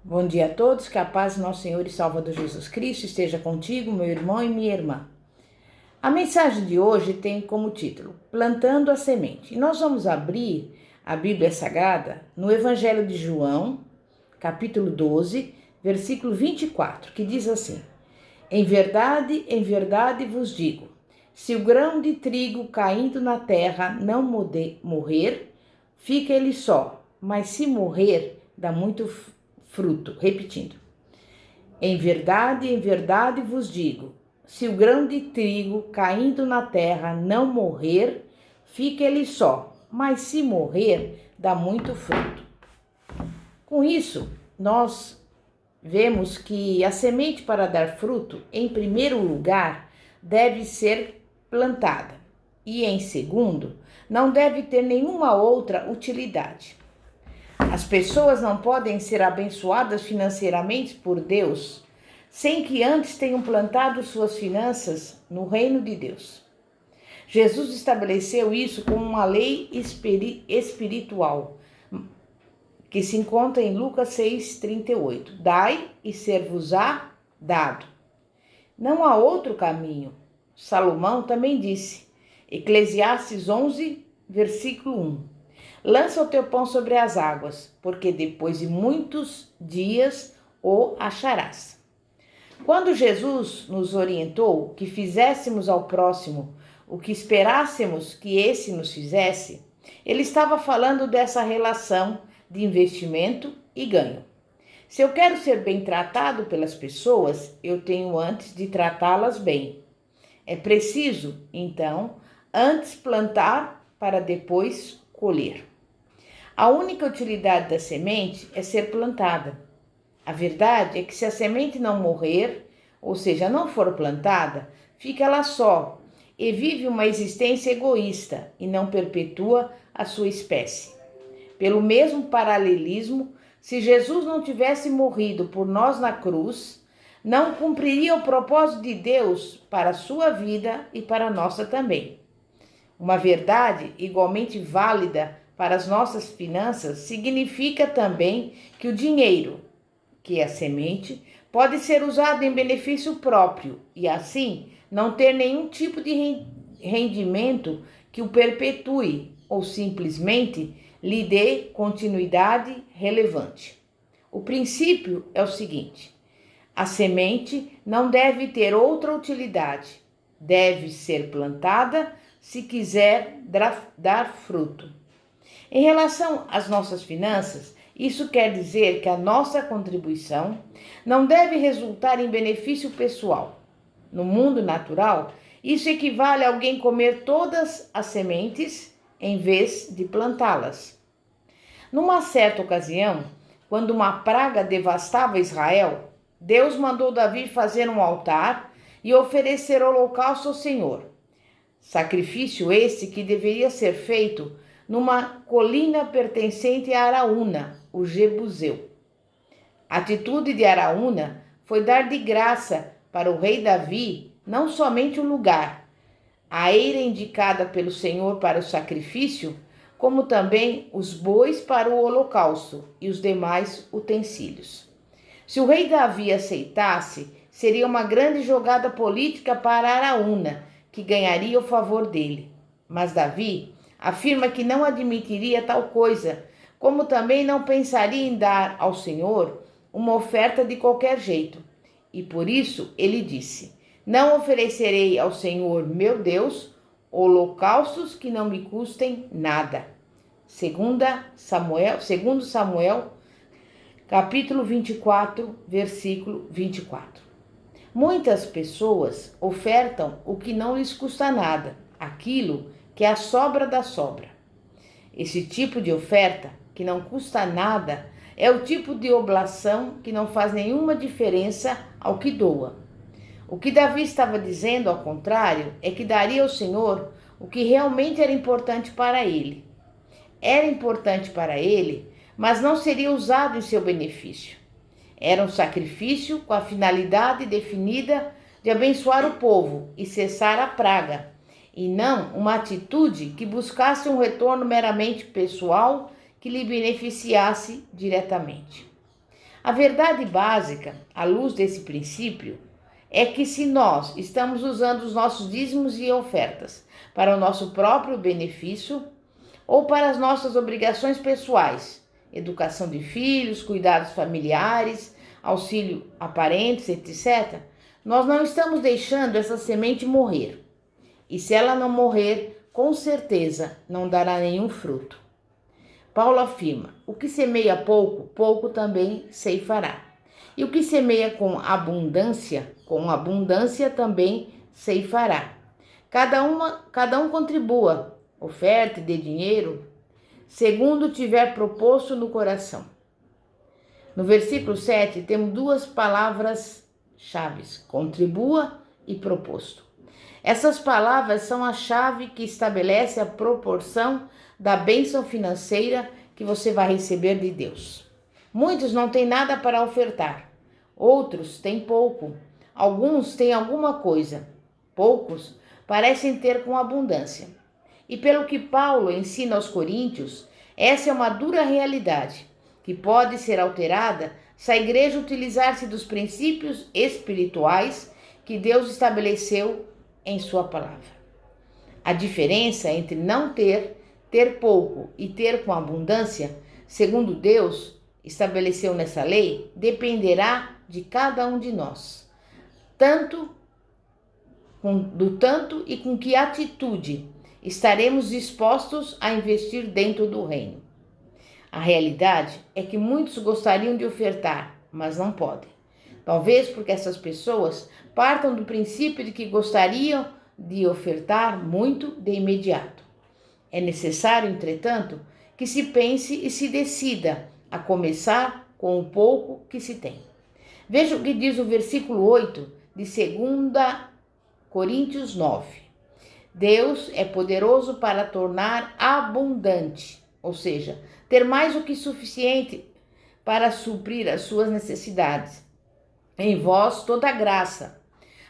Bom dia a todos, que a paz do nosso Senhor e Salvador Jesus Cristo esteja contigo, meu irmão e minha irmã. A mensagem de hoje tem como título Plantando a Semente. E nós vamos abrir a Bíblia Sagrada no Evangelho de João, capítulo 12, versículo 24, que diz assim: em verdade vos digo, se o grão de trigo caindo na terra não morrer, fica ele só, mas se morrer, dá muito fruto. Repetindo. Em verdade vos digo, se o grão de trigo caindo na terra não morrer, fica ele só, mas se morrer, dá muito fruto. Com isso, nós vemos que a semente para dar fruto, em primeiro lugar, deve ser plantada e, em segundo, não deve ter nenhuma outra utilidade. As pessoas não podem ser abençoadas financeiramente por Deus sem que antes tenham plantado suas finanças no reino de Deus. Jesus estabeleceu isso como uma lei espiritual, que se encontra em Lucas 6,38. Dai e ser-vos-á dado. Não há outro caminho. Salomão também disse, Eclesiastes 11, versículo 1. Lança o teu pão sobre as águas, porque depois de muitos dias o acharás. Quando Jesus nos orientou que fizéssemos ao próximo o que esperássemos que esse nos fizesse, ele estava falando dessa relação de investimento e ganho. Se eu quero ser bem tratado pelas pessoas, eu tenho antes de tratá-las bem. É preciso, então, antes plantar para depois colher. A única utilidade da semente é ser plantada. A verdade é que se a semente não morrer, ou seja, não for plantada, fica ela só e vive uma existência egoísta e não perpetua a sua espécie. Pelo mesmo paralelismo, se Jesus não tivesse morrido por nós na cruz, não cumpriria o propósito de Deus para a sua vida e para a nossa também. Uma verdade igualmente válida para as nossas finanças significa também que o dinheiro, que é a semente, pode ser usado em benefício próprio e, assim, não ter nenhum tipo de rendimento que o perpetue ou simplesmente lhe dê continuidade relevante. O princípio é o seguinte: a semente não deve ter outra utilidade, deve ser plantada se quiser dar fruto. Em relação às nossas finanças, isso quer dizer que a nossa contribuição não deve resultar em benefício pessoal. No mundo natural, isso equivale a alguém comer todas as sementes em vez de plantá-las. Numa certa ocasião, quando uma praga devastava Israel, Deus mandou Davi fazer um altar e oferecer holocausto ao Senhor. Sacrifício esse que deveria ser feito numa colina pertencente a Araúna, o Jebuseu. A atitude de Araúna foi dar de graça para o rei Davi não somente o lugar, a eira indicada pelo Senhor para o sacrifício, como também os bois para o holocausto e os demais utensílios. Se o rei Davi aceitasse, seria uma grande jogada política para Araúna, que ganharia o favor dele. Mas Davi afirma que não admitiria tal coisa, como também não pensaria em dar ao Senhor uma oferta de qualquer jeito. E por isso ele disse: não oferecerei ao Senhor meu Deus holocaustos que não me custem nada. Segundo Samuel, capítulo 24, versículo 24. Muitas pessoas ofertam o que não lhes custa nada, aquilo que é a sobra da sobra. Esse tipo de oferta, que não custa nada, é o tipo de oblação que não faz nenhuma diferença ao que doa. O que Davi estava dizendo, ao contrário, é que daria ao Senhor o que realmente era importante para ele. Era importante para ele, mas não seria usado em seu benefício. Era um sacrifício com a finalidade definida de abençoar o povo e cessar a praga, e não uma atitude que buscasse um retorno meramente pessoal que lhe beneficiasse diretamente. A verdade básica, à luz desse princípio, é que se nós estamos usando os nossos dízimos e ofertas para o nosso próprio benefício ou para as nossas obrigações pessoais, educação de filhos, cuidados familiares, auxílio a parentes, etc., nós não estamos deixando essa semente morrer. E se ela não morrer, com certeza não dará nenhum fruto. Paulo afirma: o que semeia pouco, pouco também ceifará. E o que semeia com abundância também ceifará. Cada um contribua, oferte, dê dinheiro, segundo tiver proposto no coração. No versículo 7, temos duas palavras-chave: contribua e proposto. Essas palavras são a chave que estabelece a proporção da bênção financeira que você vai receber de Deus. Muitos não têm nada para ofertar, outros têm pouco, alguns têm alguma coisa, poucos parecem ter com abundância. E pelo que Paulo ensina aos coríntios, essa é uma dura realidade que pode ser alterada se a igreja utilizar-se dos princípios espirituais que Deus estabeleceu em sua palavra. A diferença entre não ter, ter pouco e ter com abundância, segundo Deus estabeleceu nessa lei, dependerá de cada um de nós. Tanto e com que atitude estaremos dispostos a investir dentro do reino. A realidade é que muitos gostariam de ofertar, mas não podem. Talvez porque essas pessoas partam do princípio de que gostariam de ofertar muito de imediato. É necessário, entretanto, que se pense e se decida a começar com o pouco que se tem. Veja o que diz o versículo 8 de 2 Coríntios 9. Deus é poderoso para tornar abundante, ou seja, ter mais do que suficiente para suprir as suas necessidades. Em vós toda a graça.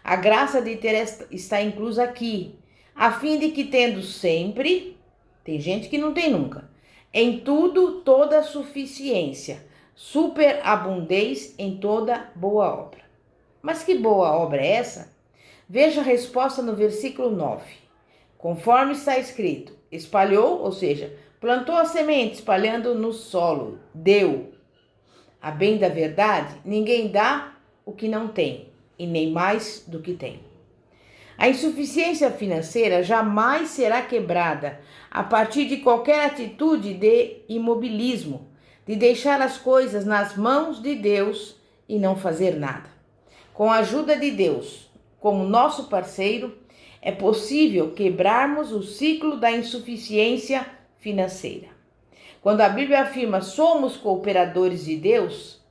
A graça de ter está inclusa aqui, a fim de que tendo sempre, tem gente que não tem nunca, em tudo toda suficiência, superabundez em toda boa obra. Mas que boa obra é essa? Veja a resposta no versículo 9. Conforme está escrito, espalhou, ou seja, plantou a semente, espalhando no solo, deu. A bem da verdade, ninguém dá o que não tem, e nem mais do que tem. A insuficiência financeira jamais será quebrada a partir de qualquer atitude de imobilismo, de deixar as coisas nas mãos de Deus e não fazer nada. Com a ajuda de Deus, como nosso parceiro, é possível quebrarmos o ciclo da insuficiência financeira. Quando a Bíblia afirma somos cooperadores de Deus,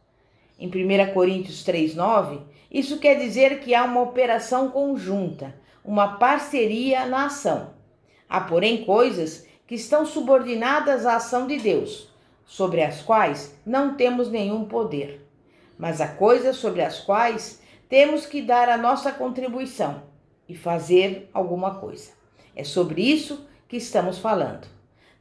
em 1 Coríntios 3,9, isso quer dizer que há uma operação conjunta, uma parceria na ação. Há, porém, coisas que estão subordinadas à ação de Deus, sobre as quais não temos nenhum poder. Mas há coisas sobre as quais temos que dar a nossa contribuição e fazer alguma coisa. É sobre isso que estamos falando.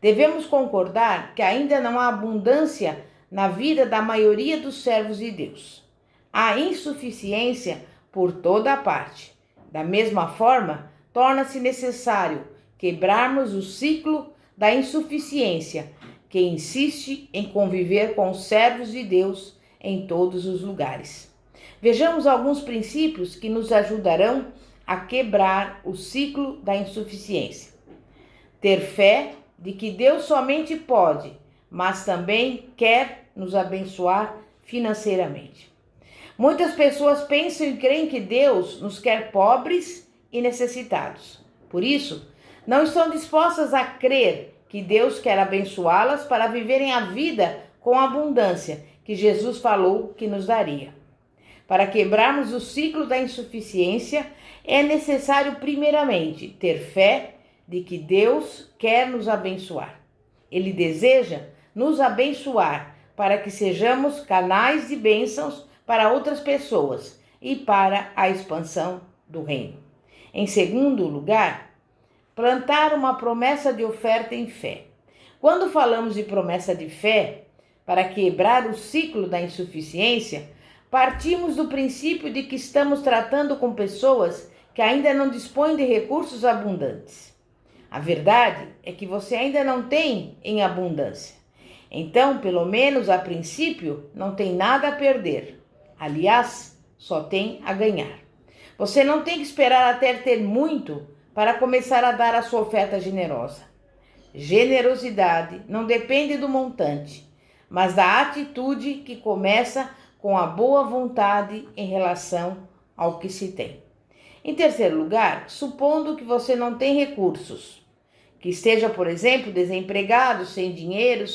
Devemos concordar que ainda não há abundância na vida da maioria dos servos de Deus. Há insuficiência por toda a parte. Da mesma forma, torna-se necessário quebrarmos o ciclo da insuficiência que insiste em conviver com os servos de Deus em todos os lugares. Vejamos alguns princípios que nos ajudarão a quebrar o ciclo da insuficiência. Ter fé de que Deus somente pode, mas também quer nos abençoar financeiramente. Muitas pessoas pensam e creem que Deus nos quer pobres e necessitados. Por isso, não estão dispostas a crer que Deus quer abençoá-las para viverem a vida com abundância que Jesus falou que nos daria. Para quebrarmos o ciclo da insuficiência, é necessário, primeiramente, ter fé de que Deus quer nos abençoar. Ele deseja nos abençoar para que sejamos canais de bênçãos para outras pessoas e para a expansão do reino. Em segundo lugar, plantar uma promessa de oferta em fé. Quando falamos de promessa de fé, Para quebrar o ciclo da insuficiência, partimos do princípio de que estamos tratando com pessoas que ainda não dispõem de recursos abundantes. A verdade é que você ainda não tem em abundância. Então, pelo menos a princípio, não tem nada a perder. Aliás, só tem a ganhar. Você não tem que esperar até ter muito para começar a dar a sua oferta generosa. Generosidade não depende do montante, mas da atitude que começa com a boa vontade em relação ao que se tem. Em terceiro lugar, supondo que você não tem recursos, que esteja, por exemplo, desempregado, sem dinheiro,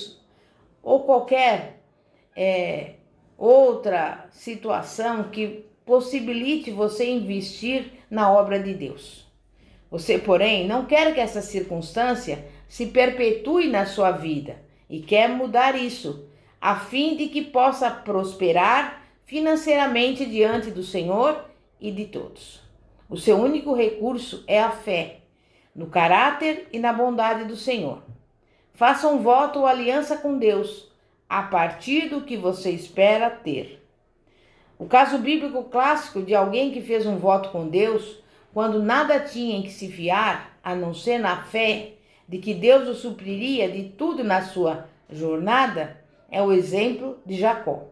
ou qualquer outra situação que possibilite você investir na obra de Deus. Você, porém, não quer que essa circunstância se perpetue na sua vida e quer mudar isso, a fim de que possa prosperar financeiramente diante do Senhor e de todos. O seu único recurso é a fé, no caráter e na bondade do Senhor. Faça um voto ou aliança com Deus, a partir do que você espera ter. O caso bíblico clássico de alguém que fez um voto com Deus, quando nada tinha em que se fiar, a não ser na fé de que Deus o supriria de tudo na sua jornada, é o exemplo de Jacó.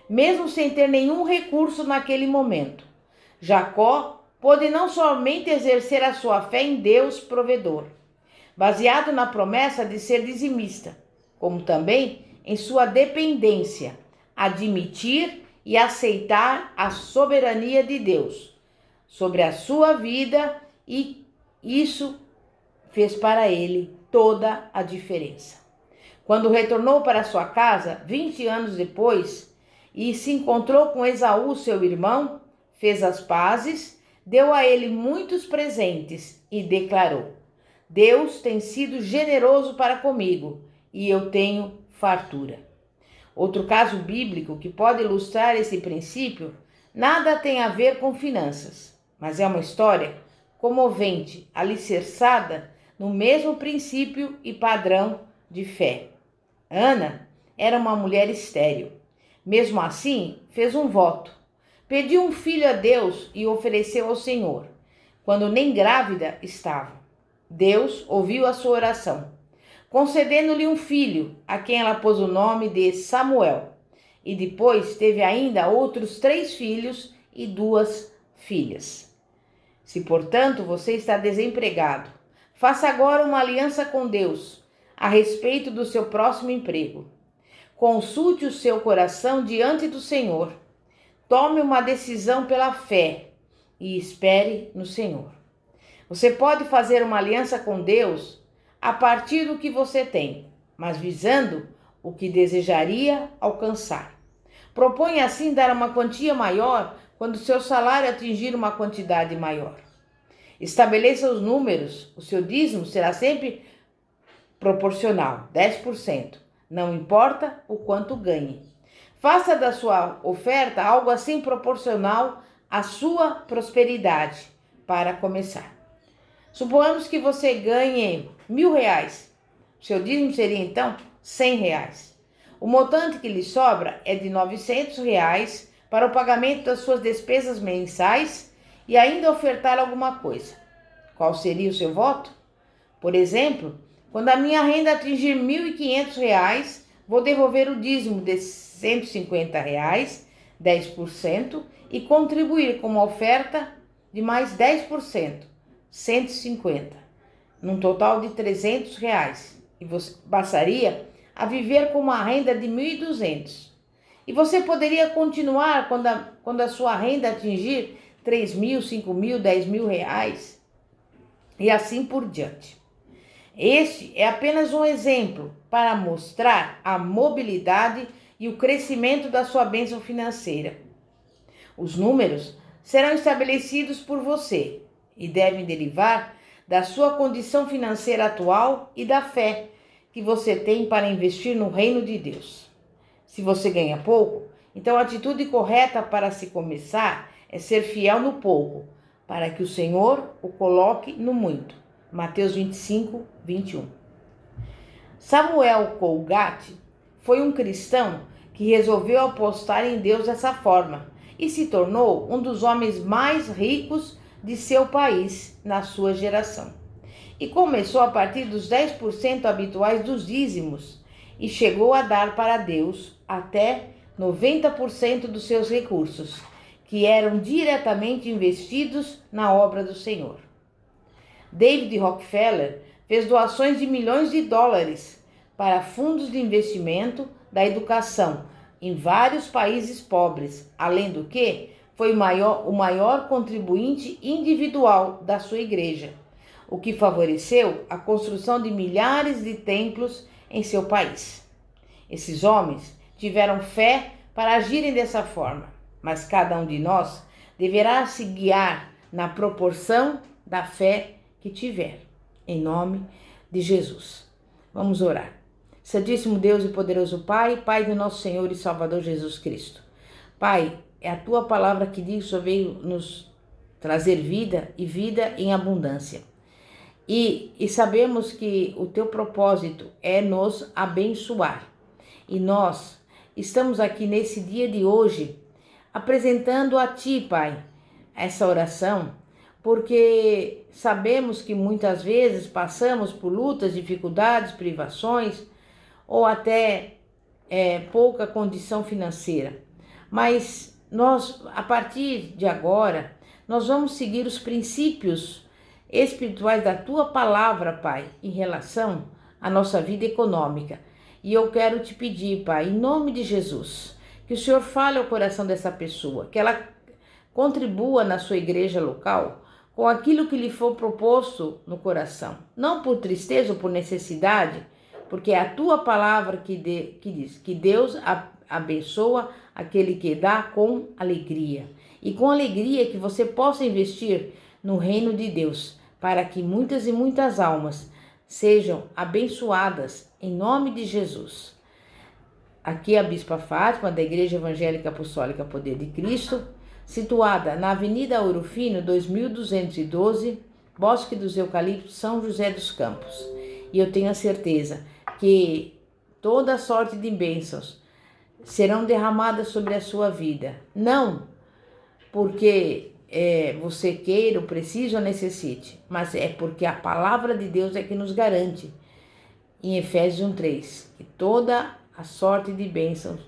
Mesmo sem ter nenhum recurso naquele momento, Jacó pôde não somente exercer a sua fé em Deus provedor, baseado na promessa de ser dizimista, como também em sua dependência, admitir e aceitar a soberania de Deus sobre a sua vida, e isso fez para ele toda a diferença. Quando retornou para sua casa, 20 anos depois, e se encontrou com Esaú, seu irmão, fez as pazes, deu a ele muitos presentes e declarou: Deus tem sido generoso para comigo e eu tenho fartura. Outro caso bíblico que pode ilustrar esse princípio nada tem a ver com finanças, mas é uma história comovente, alicerçada no mesmo princípio e padrão de fé. Ana era uma mulher estéril. Mesmo assim, fez um voto. Pediu um filho a Deus e ofereceu ao Senhor, quando nem grávida estava. Deus ouviu a sua oração, concedendo-lhe um filho, a quem ela pôs o nome de Samuel. E depois teve ainda outros 3 filhos e 2 filhas. Se, portanto, você está desempregado, faça agora uma aliança com Deus a respeito do seu próximo emprego. Consulte o seu coração diante do Senhor. Tome uma decisão pela fé e espere no Senhor. Você pode fazer uma aliança com Deus a partir do que você tem, mas visando o que desejaria alcançar. Proponha assim dar uma quantia maior quando seu salário atingir uma quantidade maior. Estabeleça os números. O seu dízimo será sempre proporcional, 10%. Não importa o quanto ganhe. Faça da sua oferta algo assim proporcional à sua prosperidade, para começar. Suponhamos que você ganhe R$1.000. Seu dízimo seria então R$100. O montante que lhe sobra é de R$900 para o pagamento das suas despesas mensais e ainda ofertar alguma coisa. Qual seria o seu voto? Por exemplo, quando a minha renda atingir R$1.500, vou devolver o dízimo de R$150, 10%, e contribuir com uma oferta de mais 10%, 150, num total de R$300. E você passaria a viver com uma renda de 1.200. E você poderia continuar quando a sua renda atingir R$3.000, R$5.000, R$10.000 e assim por diante. Este é apenas um exemplo para mostrar a mobilidade e o crescimento da sua bênção financeira. Os números serão estabelecidos por você e devem derivar da sua condição financeira atual e da fé que você tem para investir no reino de Deus. Se você ganha pouco, então a atitude correta para se começar é ser fiel no pouco, para que o Senhor o coloque no muito. Mateus 25, 21. Samuel Colgate foi um cristão que resolveu apostar em Deus dessa forma e se tornou um dos homens mais ricos de seu país na sua geração. E começou a partir dos 10% habituais dos dízimos e chegou a dar para Deus até 90% dos seus recursos, que eram diretamente investidos na obra do Senhor. David Rockefeller fez doações de milhões de dólares para fundos de investimento da educação em vários países pobres, além do que foi o maior contribuinte individual da sua igreja, o que favoreceu a construção de milhares de templos em seu país. Esses homens tiveram fé para agirem dessa forma, mas cada um de nós deverá se guiar na proporção da fé que tiver. Em nome de Jesus. Vamos orar. Santíssimo Deus e poderoso Pai, Pai do nosso Senhor e Salvador Jesus Cristo. Pai, é a Tua palavra que diz que só veio nos trazer vida e vida em abundância. E sabemos que o Teu propósito é nos abençoar. E nós estamos aqui nesse dia de hoje apresentando a Ti, Pai, essa oração, porque sabemos que muitas vezes passamos por lutas, dificuldades, privações ou até pouca condição financeira. Mas nós, a partir de agora, nós vamos seguir os princípios espirituais da Tua palavra, Pai, em relação à nossa vida econômica. E eu quero te pedir, Pai, em nome de Jesus, que o Senhor fale ao coração dessa pessoa, que ela contribua na sua igreja local com aquilo que lhe for proposto no coração, não por tristeza ou por necessidade, porque é a Tua palavra que diz que Deus abençoa aquele que dá com alegria. E com alegria que você possa investir no reino de Deus, para que muitas e muitas almas sejam abençoadas em nome de Jesus. Aqui é a Bispa Fátima, da Igreja Evangélica Apostólica Poder de Cristo, situada na Avenida Ouro Fino, 2212, Bosque dos Eucaliptos, São José dos Campos. E eu tenho a certeza que toda sorte de bênçãos serão derramadas sobre a sua vida. Não porque você queira, ou precise ou necessite, mas é porque a palavra de Deus é que nos garante, em Efésios 1:3, que toda a sorte de bênçãos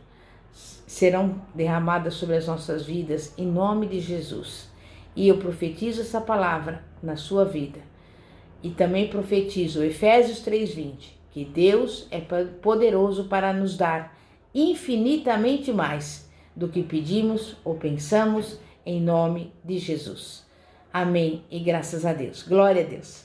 serão derramadas sobre as nossas vidas, em nome de Jesus. E eu profetizo essa palavra na sua vida. E também profetizo Efésios 3:20, que Deus é poderoso para nos dar infinitamente mais do que pedimos ou pensamos, em nome de Jesus. Amém e graças a Deus. Glória a Deus.